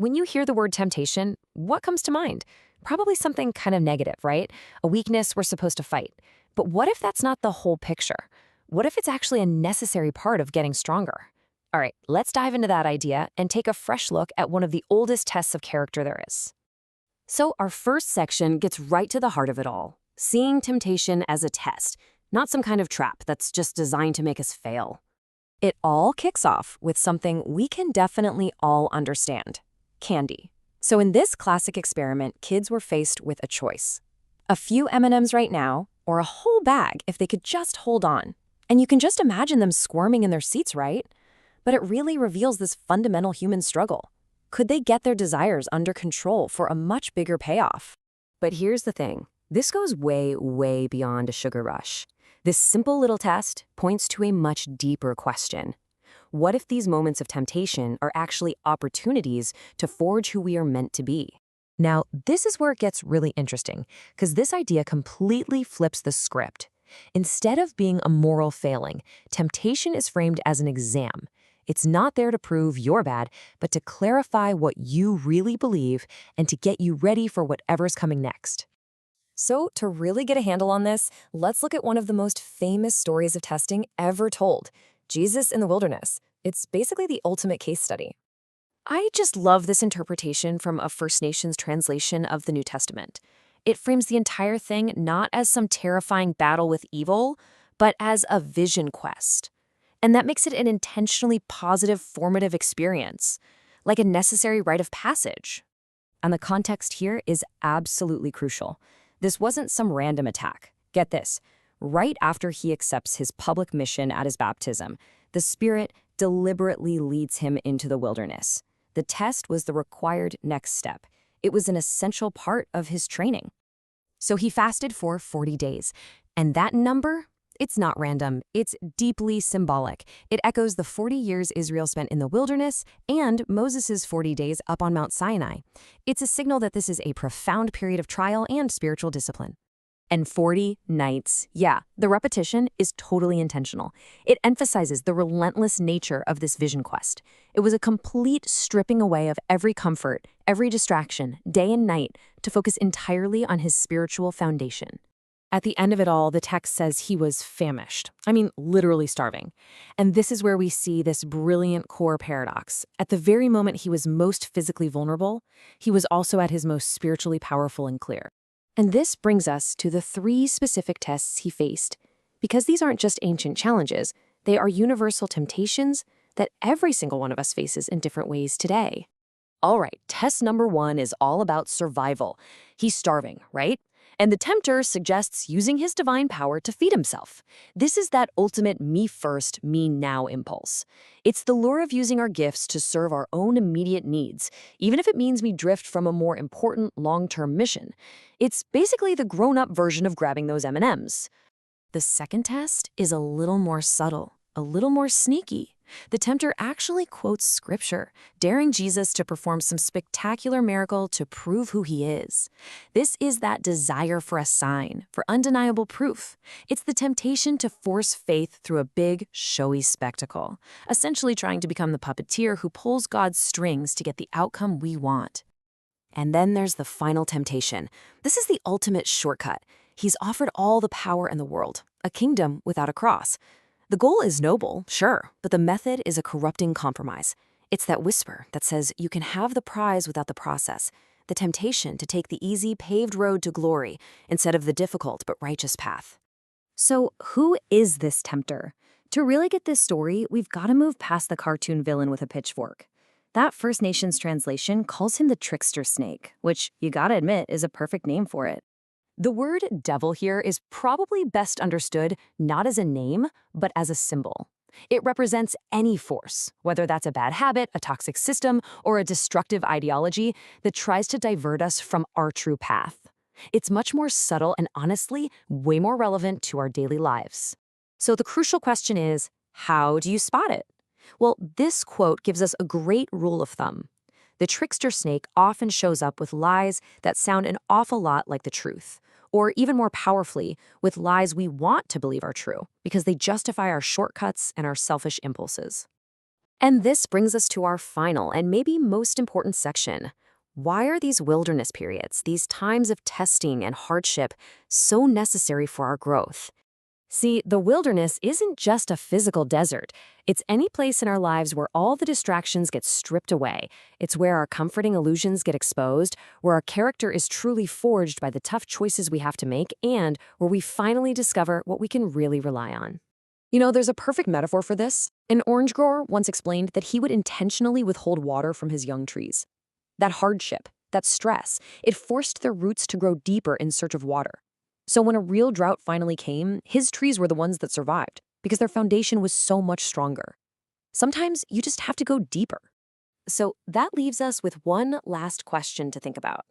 When you hear the word temptation, what comes to mind? Probably something kind of negative, right? A weakness we're supposed to fight. But what if that's not the whole picture? What if it's actually a necessary part of getting stronger? All right, let's dive into that idea and take a fresh look at one of the oldest tests of character there is. So our first section gets right to the heart of it all, seeing temptation as a test, not some kind of trap that's just designed to make us fail. It all kicks off with something we can definitely all understand: candy. So in this classic experiment, kids were faced with a choice. A few M&Ms right now, or a whole bag if they could just hold on. And you can just imagine them squirming in their seats, right? But it really reveals this fundamental human struggle. Could they get their desires under control for a much bigger payoff? But here's the thing. This goes way, way beyond a sugar rush. This simple little test points to a much deeper question. What if these moments of temptation are actually opportunities to forge who we are meant to be? Now, this is where it gets really interesting, because this idea completely flips the script. Instead of being a moral failing, temptation is framed as an exam. It's not there to prove you're bad, but to clarify what you really believe and to get you ready for whatever's coming next. So, to really get a handle on this, let's look at one of the most famous stories of testing ever told: Jesus in the wilderness. It's basically the ultimate case study. I just love this interpretation from a First Nations translation of the New Testament. It frames the entire thing not as some terrifying battle with evil, but as a vision quest. And that makes it an intentionally positive, formative experience, like a necessary rite of passage. And the context here is absolutely crucial. This wasn't some random attack. Get this. Right after he accepts his public mission at his baptism, the Spirit deliberately leads him into the wilderness. The test was the required next step. It was an essential part of his training. So he fasted for 40 days. And that number? It's not random. It's deeply symbolic. It echoes the 40 years Israel spent in the wilderness and Moses' 40 days up on Mount Sinai. It's a signal that this is a profound period of trial and spiritual discipline. And 40 nights. Yeah, the repetition is totally intentional. It emphasizes the relentless nature of this vision quest. It was a complete stripping away of every comfort, every distraction, day and night, to focus entirely on his spiritual foundation. At the end of it all, the text says he was famished. I mean, literally starving. And this is where we see this brilliant core paradox. At the very moment he was most physically vulnerable, he was also at his most spiritually powerful and clear. And this brings us to the 3 specific tests he faced. Because these aren't just ancient challenges, they are universal temptations that every single one of us faces in different ways today. All right, test number 1 is all about survival. He's starving, right? And the tempter suggests using his divine power to feed himself. This is that ultimate me first, me now impulse. It's the lure of using our gifts to serve our own immediate needs, even if it means we drift from a more important long-term mission. It's basically the grown-up version of grabbing those M&Ms. The second test is a little more subtle, a little more sneaky. The tempter actually quotes scripture, daring Jesus to perform some spectacular miracle to prove who he is. This is that desire for a sign, for undeniable proof. It's the temptation to force faith through a big, showy spectacle, essentially trying to become the puppeteer who pulls God's strings to get the outcome we want. And then there's the final temptation. This is the ultimate shortcut. He's offered all the power in the world, a kingdom without a cross. The goal is noble, sure, but the method is a corrupting compromise. It's that whisper that says you can have the prize without the process, the temptation to take the easy, paved road to glory instead of the difficult but righteous path. So who is this tempter? To really get this story, we've got to move past the cartoon villain with a pitchfork. That First Nations translation calls him the trickster snake, which, you gotta admit, is a perfect name for it. The word devil here is probably best understood not as a name, but as a symbol. It represents any force, whether that's a bad habit, a toxic system, or a destructive ideology that tries to divert us from our true path. It's much more subtle and honestly way more relevant to our daily lives. So the crucial question is, how do you spot it? Well, this quote gives us a great rule of thumb. The trickster snake often shows up with lies that sound an awful lot like the truth, or even more powerfully, with lies we want to believe are true, because they justify our shortcuts and our selfish impulses. And this brings us to our final and maybe most important section. Why are these wilderness periods, these times of testing and hardship, so necessary for our growth? See, the wilderness isn't just a physical desert. It's any place in our lives where all the distractions get stripped away. It's where our comforting illusions get exposed, where our character is truly forged by the tough choices we have to make, and where we finally discover what we can really rely on. There's a perfect metaphor for this. An orange grower once explained that he would intentionally withhold water from his young trees. That hardship, that stress, it forced their roots to grow deeper in search of water. So when a real drought finally came, his trees were the ones that survived because their foundation was so much stronger. Sometimes you just have to go deeper. So that leaves us with one last question to think about.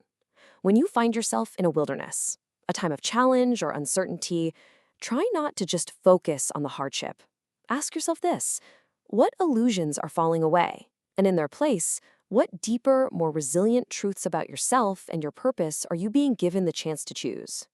When you find yourself in a wilderness, a time of challenge or uncertainty, try not to just focus on the hardship. Ask yourself this: what illusions are falling away? And in their place, what deeper, more resilient truths about yourself and your purpose are you being given the chance to choose?